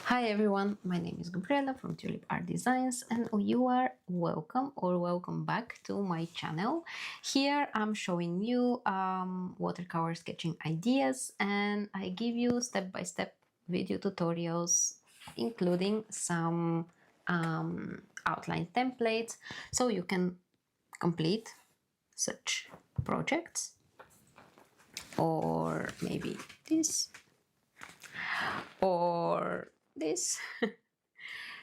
Hi everyone, my name is Gabriela from Tulip Art Designs and you are welcome or welcome back to my channel. Here I'm showing you watercolor sketching ideas and I give you step-by-step video tutorials including some outline templates so you can complete such projects, or maybe this or this.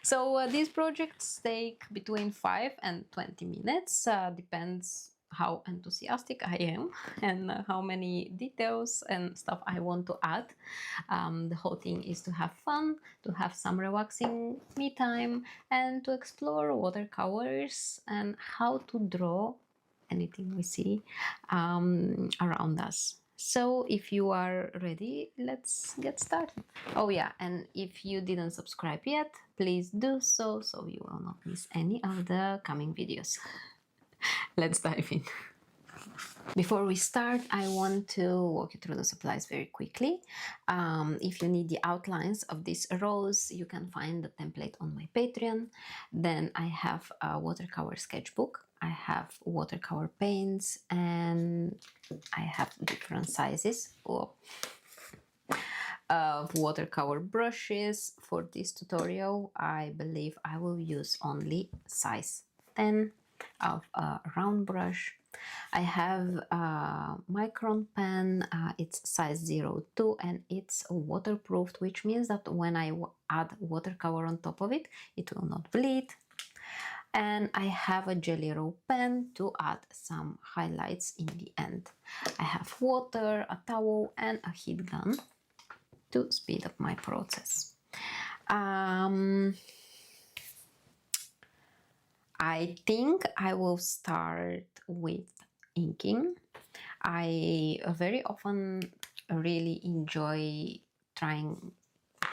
So these projects take between 5 and 20 minutes, depends how enthusiastic I am and how many details and stuff I want to add. The whole thing is to have fun, to have some relaxing me time, and to explore watercolors and how to draw anything we see around us. So if you are ready, let's get started. Oh yeah, and if you didn't subscribe yet, please do so you will not miss any of the coming videos. Let's dive in. Before we start, I want to walk you through the supplies very quickly. If you need the outlines of these rows, you can find the template on my Patreon. Then I have a watercolor sketchbook. I have watercolor paints and I have different sizes of watercolor brushes. For this tutorial, I believe I will use only size 10 of a round brush. I have a micron pen, it's size 02 and it's waterproofed, which means that when I add watercolor on top of it, it will not bleed. And I have a jelly roll pen to add some highlights in the end. I have water, a towel and a heat gun to speed up my process. I think I will start with inking. I very often really enjoy trying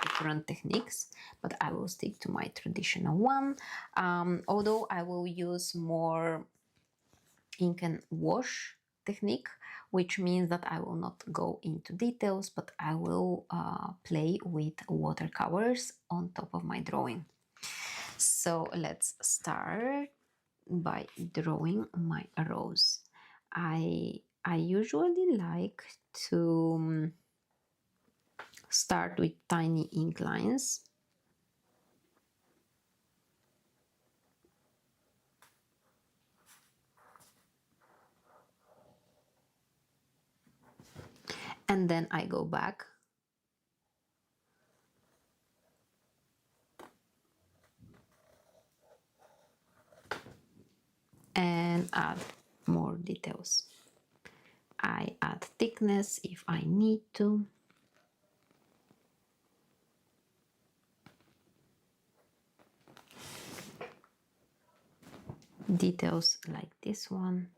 different techniques, but I will stick to my traditional one. Although I will use more ink and wash technique, which means that I will not go into details, but I will play with watercolors on top of my drawing. So let's start by drawing my rose. I usually like to start with tiny ink lines. And then I go back and add more details. I add thickness if I need to. Details like this one.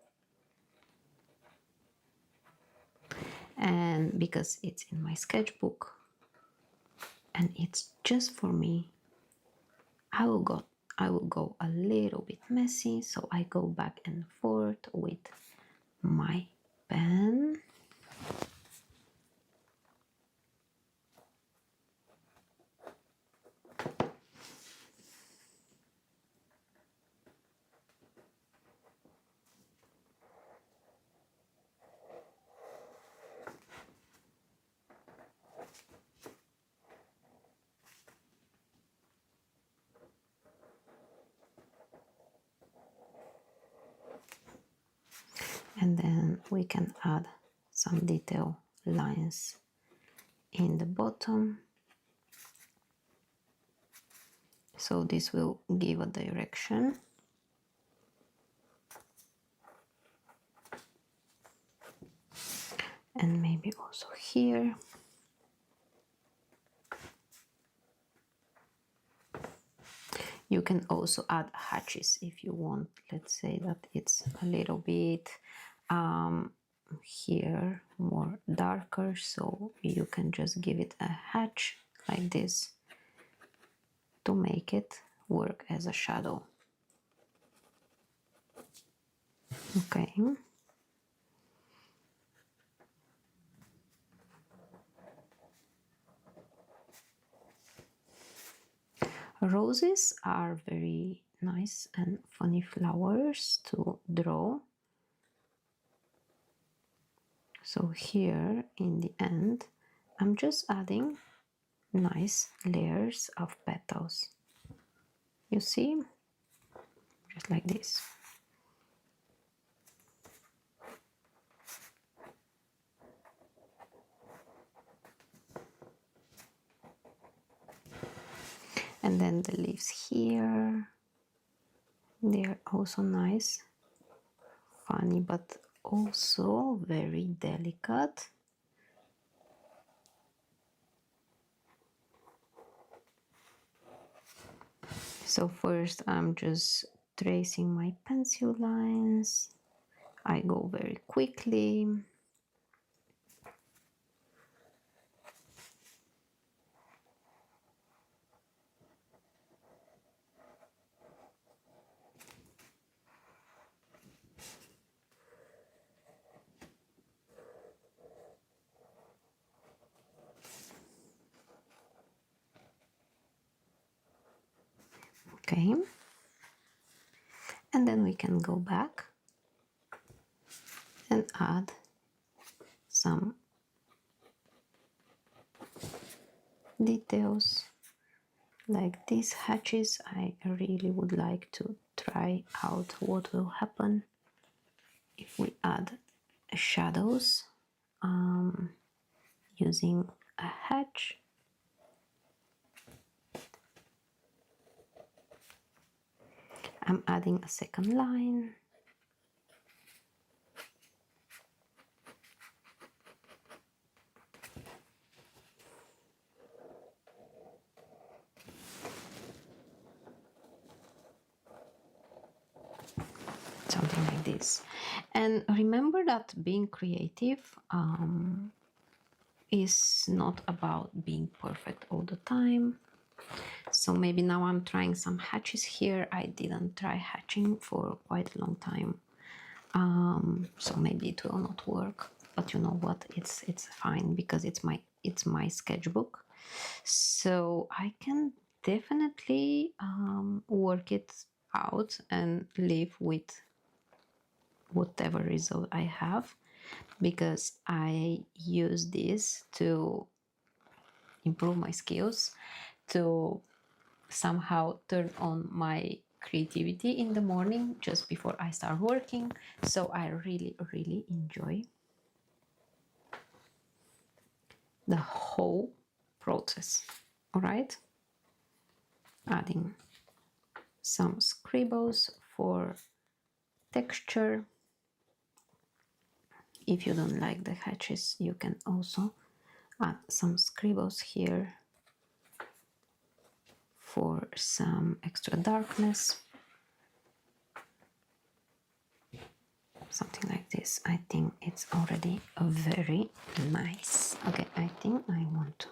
And because it's in my sketchbook and it's just for me, I will go a little bit messy, so I go back and forth with my pen. And then we can add some detail lines in the bottom. So this will give a direction. And maybe also here. You can also add hatches if you want. Let's say that it's a little bit here more darker, so you can just give it a hatch like this to make it work as a shadow. Okay. Roses are very nice and funny flowers to draw. So here in the end, I'm just adding nice layers of petals. You see? Just like this. And then the leaves here, they're also nice, funny, but also very delicate. So first I'm just tracing my pencil lines. I go very quickly. Okay, and then we can go back and add some details like these hatches. I really would like to try out what will happen if we add shadows using a hatch. I'm adding a second line. Something like this. And remember that being creative is not about being perfect all the time. So maybe now I'm trying some hatches here. I didn't try hatching for quite a long time. So maybe it will not work, but you know what, it's fine because it's my sketchbook, so I can definitely work it out and live with whatever result I have, because I use this to improve my skills, to somehow turn on my creativity in the morning just before I start working. So I really enjoy the whole process. All right, adding some scribbles for texture. If you don't like the hatches, you can also add some scribbles here for some extra darkness. Something like this. I think it's already very nice. Okay, I think I want to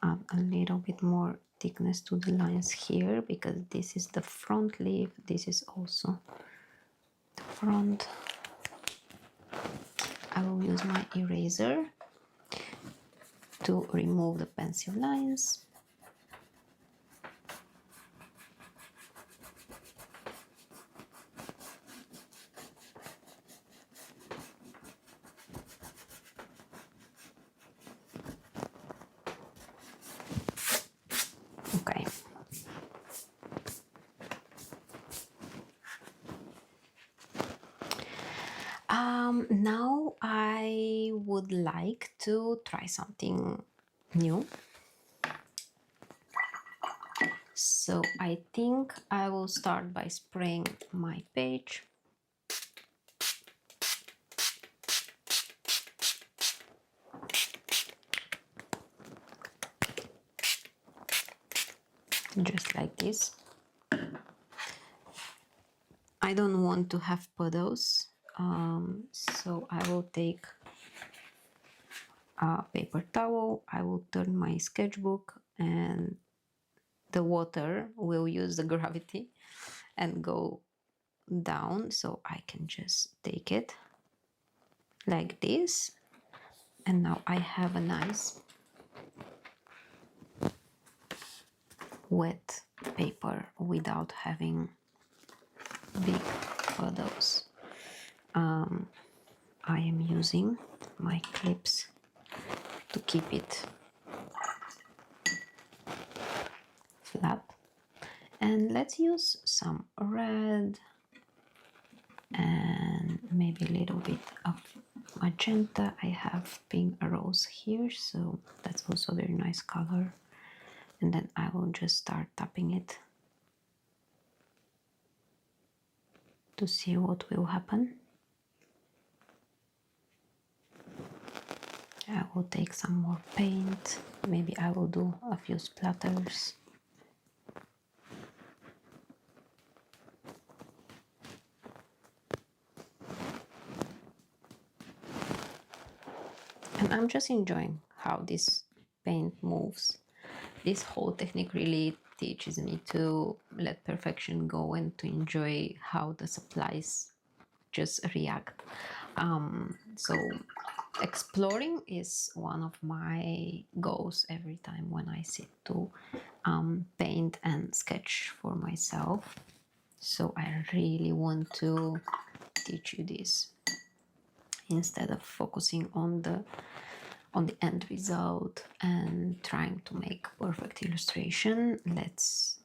add a little bit more thickness to the lines here, because this is the front leaf, this is also the front. I will use my eraser to remove the pencil lines. Okay. Now I would like to try something new. So I think I will start by spraying my page. Just like this. I don't want to have puddles, so I will take a paper towel. I will turn my sketchbook, and the water will use the gravity and go down, so I can just take it like this, and now I have a nice wet paper without having big photos. I am using my clips to keep it flat. And let's use some red and maybe a little bit of magenta. I have pink rose here, so that's also a very nice color. And then I will just start tapping it to see what will happen. I will take some more paint. Maybe I will do a few splatters. And I'm just enjoying how this paint moves. This whole technique really teaches me to let perfection go and to enjoy how the supplies just react. So exploring is one of my goals every time when I sit to paint and sketch for myself. So I really want to teach you this instead of focusing on the end result and trying to make perfect illustration. Let's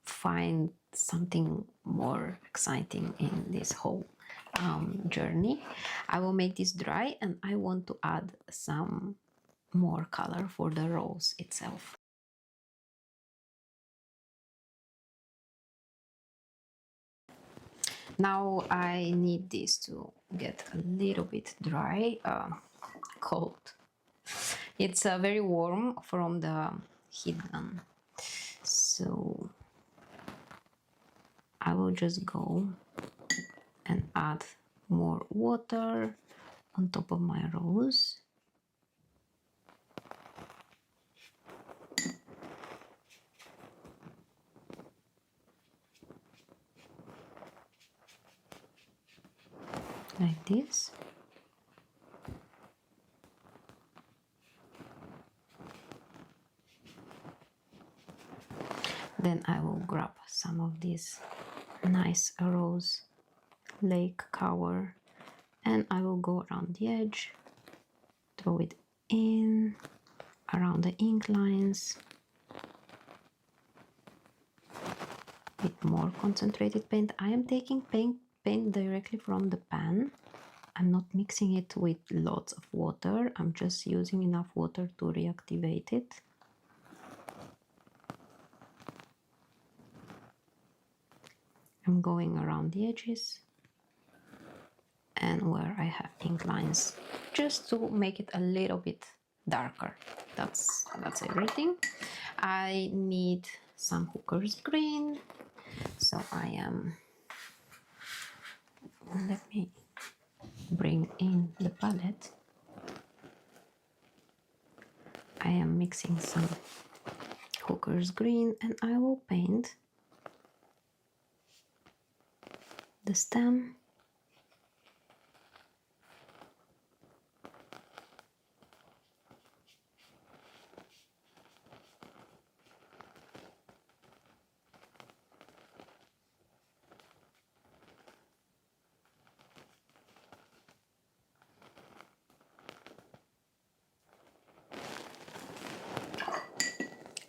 find something more exciting in this whole journey. I will make this dry and I want to add some more color for the rose itself. Now I need this to get a little bit dry, cold. It's very warm from the heat gun, so I will just go and add more water on top of my rose. Like this. Then I will grab some of this nice rose lake color and I will go around the edge, throw it in around the ink lines with more concentrated paint. I am taking paint directly from the pan. I'm not mixing it with lots of water. I'm just using enough water to reactivate it. I'm going around the edges and where I have ink lines, just to make it a little bit darker. That's everything. I need some Hooker's green, so I am, let me bring in the palette. I am mixing some Hooker's green and I will paint the stem,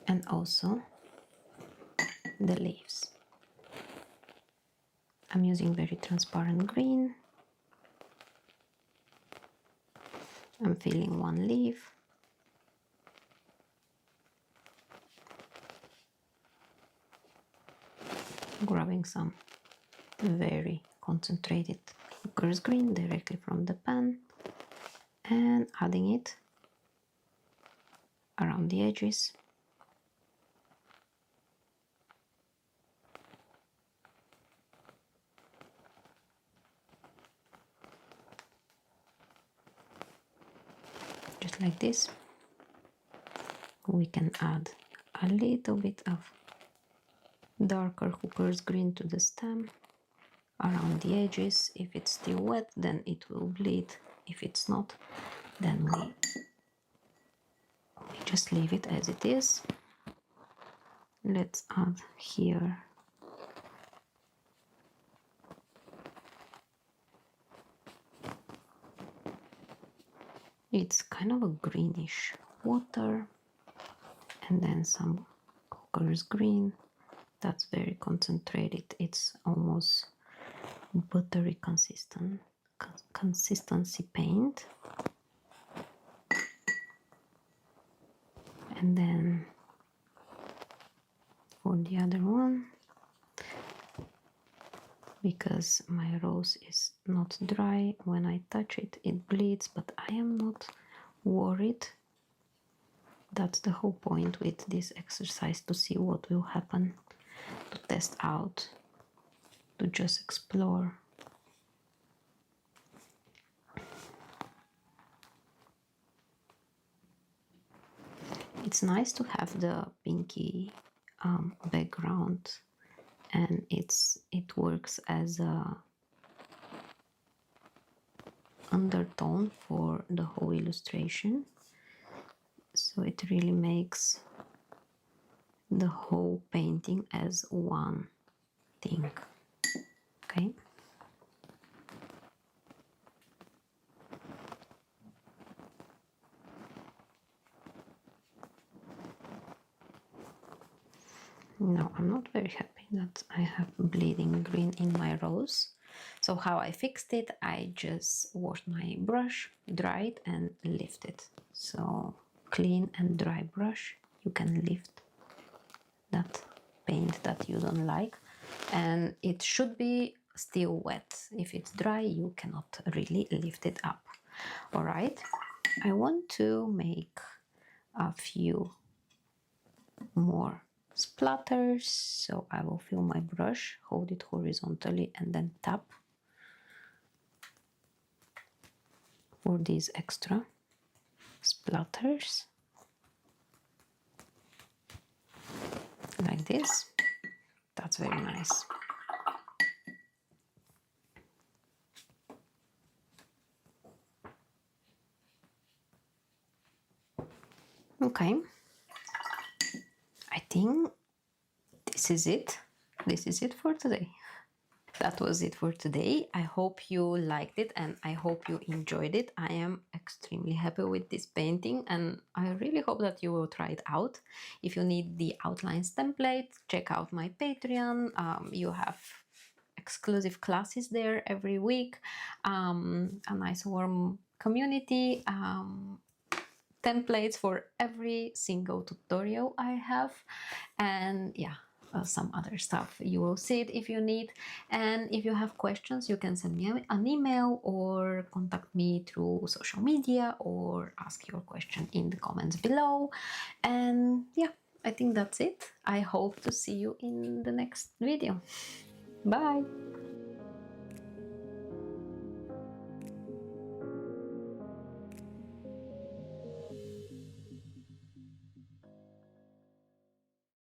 and also the leaves. I'm using very transparent green. I'm filling one leaf. Grabbing some very concentrated Hooker's green directly from the pan and adding it around the edges. Just like this. We can add a little bit of darker Hooker's green to the stem around the edges. If it's still wet, then it will bleed. If it's not, then we just leave it as it is. let's add here it's kind of a greenish water, and then some colors green. That's very concentrated. It's almost buttery consistency paint. And then for the other one, because my rose is not dry, when I touch it, it bleeds, but I am not worried. That's the whole point with this exercise, to see what will happen, to test out, to just explore. It's nice to have the pinky background, and it works as a undertone for the whole illustration, so it really makes the whole painting as one thing. Okay, no, I'm not very happy that I have bleeding green in my rose. So how I fixed it, I just washed my brush, dried and lifted. So clean and dry brush, you can lift that paint that you don't like, and it should be still wet. If it's dry, you cannot really lift it up. All right, I want to make a few more splatters, so I will fill my brush, hold it horizontally and then tap for these extra splatters like this. That's very nice. Okay, I think this is it. This is it for today. That was it for today. I hope you liked it and I hope you enjoyed it. I am extremely happy with this painting and I really hope that you will try it out. If you need the outlines template, check out my Patreon. You have exclusive classes there every week, a nice warm community, templates for every single tutorial I have, and yeah, some other stuff. You will see it if you need, and if you have questions, you can send me an email or contact me through social media or ask your question in the comments below. And yeah, I think that's it. I hope to see you in the next video. Bye!